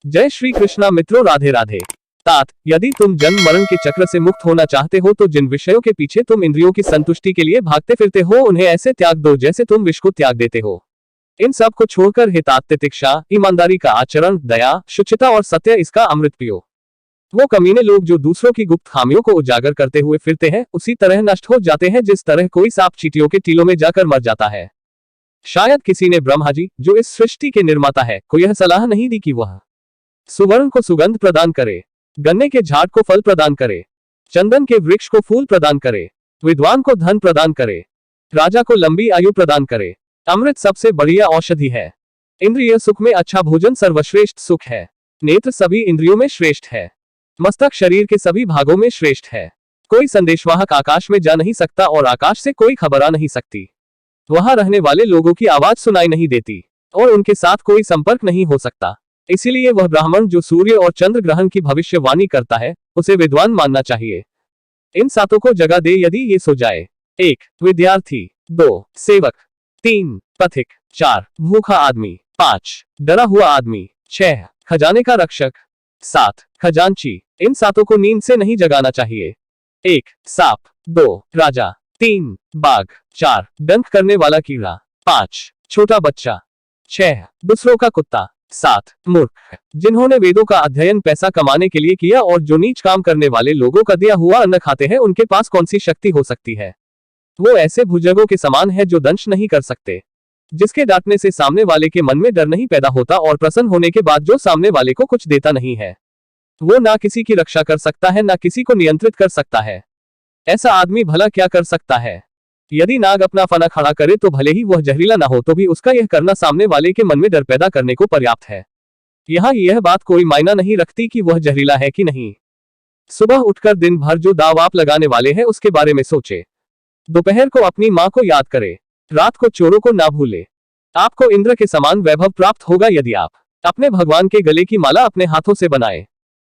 जय श्री कृष्णा मित्रों, राधे राधे। तात, यदि तुम जन्म मरण के चक्र से मुक्त होना चाहते हो तो जिन विषयों के पीछे तुम इंद्रियों की संतुष्टि के लिए भागते फिरते हो उन्हें ऐसे त्याग दो जैसे तुम विष को त्याग देते हो। इन सब को छोड़कर हे तात, तितिक्षा, ईमानदारी का आचरण, दया, शुचिता और सत्य इसका अमृत पियो। वो कमीने लोग जो दूसरों की गुप्त खामियों को उजागर करते हुए फिरते हैं उसी तरह नष्ट हो जाते हैं जिस तरह कोई सांप चींटियों के टीलों में जाकर मर जाता है। शायद किसी ने ब्रह्मा जी, जो इस सृष्टि के निर्माता है, को यह सलाह नहीं दी कि वह सुवर्ण को सुगंध प्रदान करे, गन्ने के झाड़ को फल प्रदान करे, चंदन के वृक्ष को फूल प्रदान करे, विद्वान को धन प्रदान करे, राजा को लंबी आयु प्रदान करे। अमृत सबसे बढ़िया औषधि है। इंद्रिय सुख में अच्छा भोजन सर्वश्रेष्ठ सुख है। नेत्र सभी इंद्रियों में श्रेष्ठ है। मस्तक शरीर के सभी भागों में श्रेष्ठ है। कोई संदेशवाहक आकाश में जा नहीं सकता और आकाश से कोई खबर आ नहीं सकती। वहां रहने वाले लोगों की आवाज सुनाई नहीं देती और उनके साथ कोई संपर्क नहीं हो सकता। इसीलिए वह ब्राह्मण जो सूर्य और चंद्र ग्रहण की भविष्यवाणी करता है उसे विद्वान मानना चाहिए। इन सातों को जगा दे यदि ये सो जाए। 1. विद्यार्थी, 2. सेवक, 3. पथिक, 4. भूखा आदमी, 5. डरा हुआ आदमी, 6. खजाने का रक्षक, 7. खजांची। इन सातों को नींद से नहीं जगाना चाहिए। 1. सांप, 2. राजा, 3. बाघ, 4. डंक करने वाला कीड़ा, 5. छोटा बच्चा, 6. दूसरों का कुत्ता, 7. मूर्ख, जिन्होंने वेदों का अध्ययन पैसा कमाने के लिए किया और जो नीच काम करने वाले लोगों का दिया हुआ अन्न खाते हैं उनके पास कौन सी शक्ति हो सकती है। वो ऐसे भुजंगों के समान है जो दंश नहीं कर सकते, जिसके डांटने से सामने वाले के मन में डर नहीं पैदा होता और प्रसन्न होने के बाद जो सामने वाले को कुछ देता नहीं है। वो ना किसी की रक्षा कर सकता है ना किसी को नियंत्रित कर सकता है। ऐसा आदमी भला क्या कर सकता है। यदि नाग अपना फना खड़ा करे तो भले ही वह जहरीला ना हो तो भी उसका यह करना सामने वाले के मन में डर पैदा करने को पर्याप्त है। यहाँ यह बात कोई मायना नहीं रखती कि वह जहरीला है कि नहीं। सुबह उठकर दिन भर जो दाव आप लगाने वाले हैं उसके बारे में सोचे। दोपहर को अपनी माँ को याद करे, रात को चोरों को ना भूले। आपको इंद्र के समान वैभव प्राप्त होगा यदि आप अपने भगवान के गले की माला अपने हाथों से बनाए,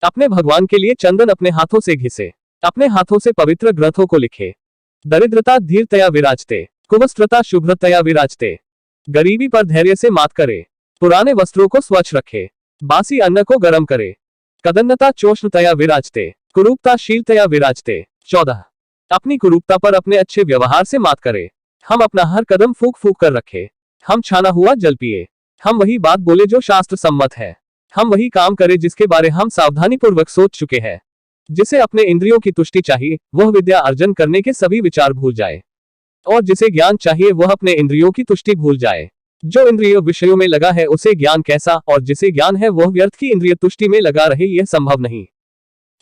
अपने भगवान के लिए चंदन अपने हाथों से घिसे, अपने हाथों से पवित्र ग्रंथों को लिखे। दरिद्रता धीरतया विराजते, कुवस्त्रता शुभ्रतया विराजते। गरीबी पर धैर्य से मात करे, पुराने वस्त्रों को स्वच्छ रखे, बासी अन्न को गर्म करे। कदन्नता चोष्णतया विराजते, कुरूपता शीलतया विराजते। 14. अपनी कुरूपता पर अपने अच्छे व्यवहार से मात करे। हम अपना हर कदम फूक फूक कर रखे। हम छाना हुआ जल पिए। हम वही बात बोले जो शास्त्र सम्मत है। हम वही काम करे जिसके बारे हम सावधानी पूर्वक सोच चुके हैं। जिसे अपने इंद्रियों की तुष्टि चाहिए वह विद्या अर्जन करने के सभी विचार भूल जाए, और जिसे ज्ञान चाहिए वह अपने इंद्रियों की तुष्टि भूल जाए। जो इंद्रिय विषयों में लगा है उसे ज्ञान कैसा, और जिसे ज्ञान है वह व्यर्थ की इंद्रिय तुष्टि में लगा रहे, यह संभव नहीं।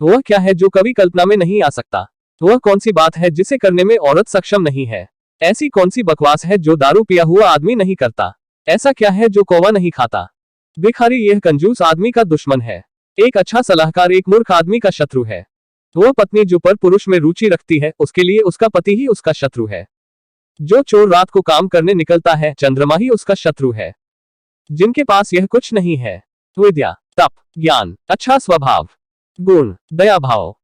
वह क्या है जो कभी कल्पना में नहीं आ सकता। वह कौन सी बात है जिसे करने में औरत सक्षम नहीं है। ऐसी कौन सी बकवास है जो दारू पिया हुआ आदमी नहीं करता। ऐसा क्या है जो कौवा नहीं खाता। भिखारी यह कंजूस आदमी का दुश्मन है। एक अच्छा सलाहकार एक मूर्ख आदमी का शत्रु है। वह पत्नी जो पर पुरुष में रुचि रखती है उसके लिए उसका पति ही उसका शत्रु है। जो चोर रात को काम करने निकलता है चंद्रमा ही उसका शत्रु है। जिनके पास यह कुछ नहीं है, विद्या, तप, ज्ञान, अच्छा स्वभाव, गुण, दया भाव ...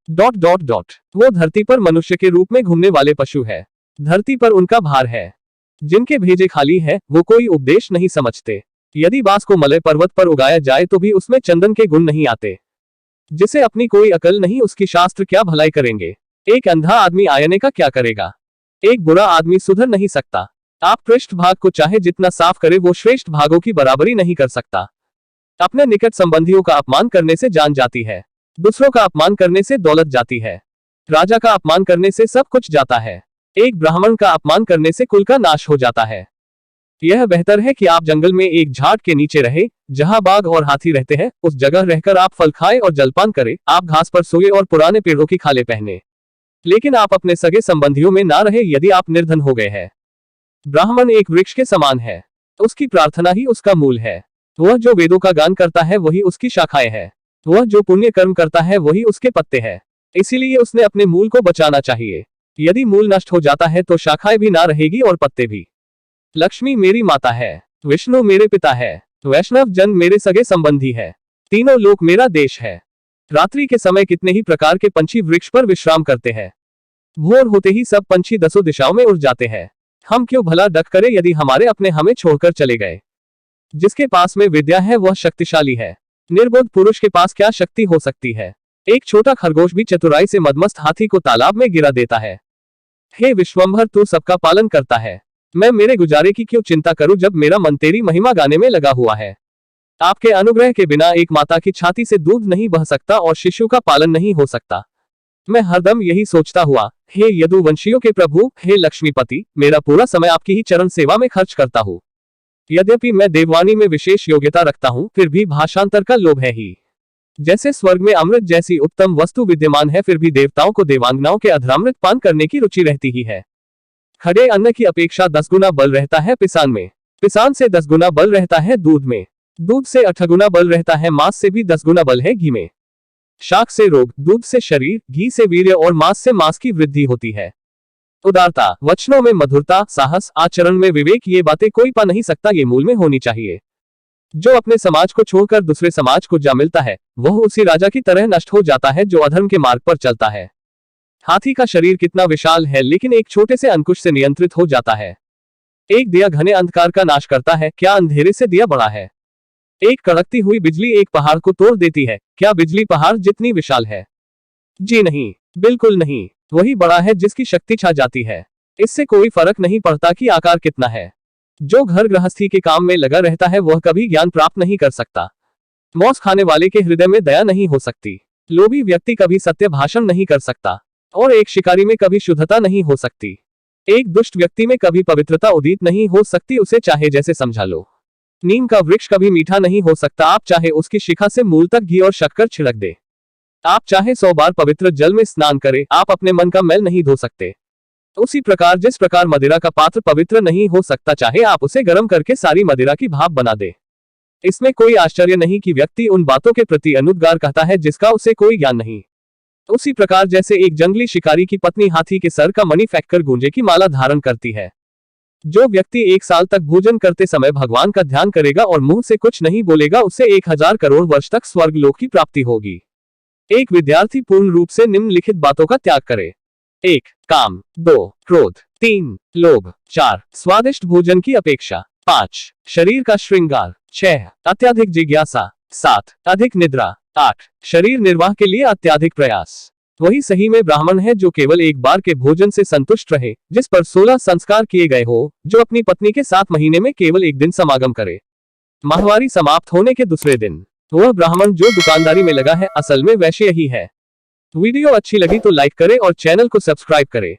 वो धरती पर मनुष्य के रूप में घूमने वाले पशु है। धरती पर उनका भार है। जिनके भेजे खाली है वो कोई उपदेश नहीं समझते। यदि बांस को मलय पर्वत पर उगाया जाए तो भी उसमें चंदन के गुण नहीं आते। जिसे अपनी कोई अकल नहीं उसकी शास्त्र क्या भलाई करेंगे। एक अंधा आदमी आयने का क्या करेगा। एक बुरा आदमी सुधर नहीं सकता। आप पृष्ठ भाग को चाहे जितना साफ करे वो श्रेष्ठ भागों की बराबरी नहीं कर सकता। अपने निकट संबंधियों का अपमान करने से जान जाती है। दूसरों का अपमान करने से दौलत जाती है। राजा का अपमान करने से सब कुछ जाता है। एक ब्राह्मण का अपमान करने से कुल का नाश हो जाता है। यह बेहतर है कि आप जंगल में एक झाड़ के नीचे रहे जहां बाघ और हाथी रहते हैं। उस जगह रहकर आप फल खाए और जलपान करें। आप घास पर सोए और पुराने पेड़ों की खाले पहने, लेकिन आप अपने सगे संबंधियों में ना रहे यदि आप निर्धन हो गए हैं। ब्राह्मण एक वृक्ष के समान है। उसकी प्रार्थना ही उसका मूल है। वह जो वेदों का गान करता है वही उसकी शाखाएं है। वह जो पुण्य कर्म करता है वही उसके पत्ते हैं। इसीलिए उसने अपने मूल को बचाना चाहिए। यदि मूल नष्ट हो जाता है तो शाखाएं भी ना रहेगी और पत्ते भी। लक्ष्मी मेरी माता है, विष्णु मेरे पिता है, वैष्णव जन मेरे सगे संबंधी है, तीनों लोक मेरा देश है। रात्रि के समय कितने ही प्रकार के पंछी वृक्ष पर विश्राम करते हैं। भोर होते ही सब पंछी दसों दिशाओं में उड़ जाते हैं। हम क्यों भला डक करे यदि हमारे अपने हमें छोड़कर चले गए। जिसके पास में विद्या है वह शक्तिशाली है। निर्बोध पुरुष के पास क्या शक्ति हो सकती है। एक छोटा खरगोश भी चतुराई से मदमस्त हाथी को तालाब में गिरा देता है। हे विश्वंभर, तू सबका पालन करता है, मैं मेरे गुजारे की क्यों चिंता करूं जब मेरा मन तेरी महिमा गाने में लगा हुआ है। आपके अनुग्रह के बिना एक माता की छाती से दूध नहीं बह सकता और शिशु का पालन नहीं हो सकता। मैं हरदम यही सोचता हुआ, हे यदुवंशियों के प्रभु, हे लक्ष्मीपति, मेरा पूरा समय आपकी ही चरण सेवा में खर्च करता हूँ। यद्यपि मैं देववाणी में विशेष योग्यता रखता हूँ, फिर भी भाषांतर का लोभ है ही। जैसे स्वर्ग में अमृत जैसी उत्तम वस्तु विद्यमान है, फिर भी देवताओं को देवांगनाओं के अधरामृत पान करने की रुचि रहती ही है। खड़े अन्न की अपेक्षा 10 गुना बल रहता है पिसान में, पिसान से 10 गुना बल रहता है दूध में, दूध से 8 गुना बल रहता है मांस से भी 10 गुना बल है घी में। शाक से रोग, दूध से शरीर, घी से वीर्य और मांस से मांस की वृद्धि होती है। उदारता, वचनों में मधुरता, साहस, आचरण में विवेक, ये बातें कोई पा नहीं सकता, ये मूल में होनी चाहिए। जो अपने समाज को छोड़कर दूसरे समाज को जा मिलता है, वह उसी राजा की तरह नष्ट हो जाता है जो अधर्म के मार्ग पर चलता है। हाथी का शरीर कितना विशाल है, लेकिन एक छोटे से अंकुश से नियंत्रित हो जाता है। एक दिया घने अंधकार का नाश करता है, क्या अंधेरे से दिया बड़ा है। एक कड़कती हुई बिजली एक पहाड़ को तोड़ देती है, क्या बिजली पहाड़ जितनी विशाल है। जी नहीं, बिल्कुल नहीं, वही बड़ा है जिसकी शक्ति छा जाती है। इससे कोई फर्क नहीं पड़ता कि आकार कितना है। जो घर गृहस्थी के काम में लगा रहता है वह कभी ज्ञान प्राप्त नहीं कर सकता। मौस खाने वाले के हृदय में दया नहीं हो सकती। लोभी व्यक्ति कभी सत्य भाषण नहीं कर सकता, और एक शिकारी में कभी शुद्धता नहीं हो सकती। एक दुष्ट व्यक्ति में कभी पवित्रता उदित नहीं हो सकती, उसे चाहे जैसे समझा लो। नीम का वृक्ष कभी मीठा नहीं हो सकता, आप चाहे उसकी शिखा से मूल तक घी और शक्कर छिड़क दे। आप चाहे 100 बार पवित्र जल में स्नान करें, आप अपने मन का मैल नहीं धो सकते। उसी प्रकार जिस प्रकार मदिरा का पात्र पवित्र नहीं हो सकता, चाहे आप उसे गर्म करके सारी मदिरा की भाप बना दे। इसमें कोई आश्चर्य नहीं कि व्यक्ति उन बातों के प्रति अनुद्गार कहता है जिसका उसे कोई ज्ञान नहीं। उसी प्रकार जैसे एक जंगली शिकारी की पत्नी हाथी के सर का मणि फेंककर गूंजे की माला धारण करती है। जो व्यक्ति 1 साल तक भोजन करते समय भगवान का ध्यान करेगा और मुंह से कुछ नहीं बोलेगा, उसे 1000 करोड़ वर्ष तक स्वर्ग लोक की प्राप्ति होगी। एक विद्यार्थी पूर्ण रूप से निम्नलिखित बातों का त्याग करे। 1. काम, 2. क्रोध, 3. लोभ, 4. स्वादिष्ट भोजन की अपेक्षा, 5. शरीर का श्रृंगार, 6. अत्यधिक जिज्ञासा, 7. अधिक निद्रा, 8. शरीर निर्वाह के लिए अत्यधिक प्रयास। वही सही में ब्राह्मण है जो केवल एक बार के भोजन से संतुष्ट रहे, जिस पर 16 संस्कार किए गए हो, जो अपनी पत्नी के साथ महीने में केवल एक दिन समागम करे, माहवारी समाप्त होने के दूसरे दिन। वह ब्राह्मण जो दुकानदारी में लगा है, असल में वैश्य ही है। वीडियो अच्छी लगी तो लाइक करें और चैनल को सब्सक्राइब करें।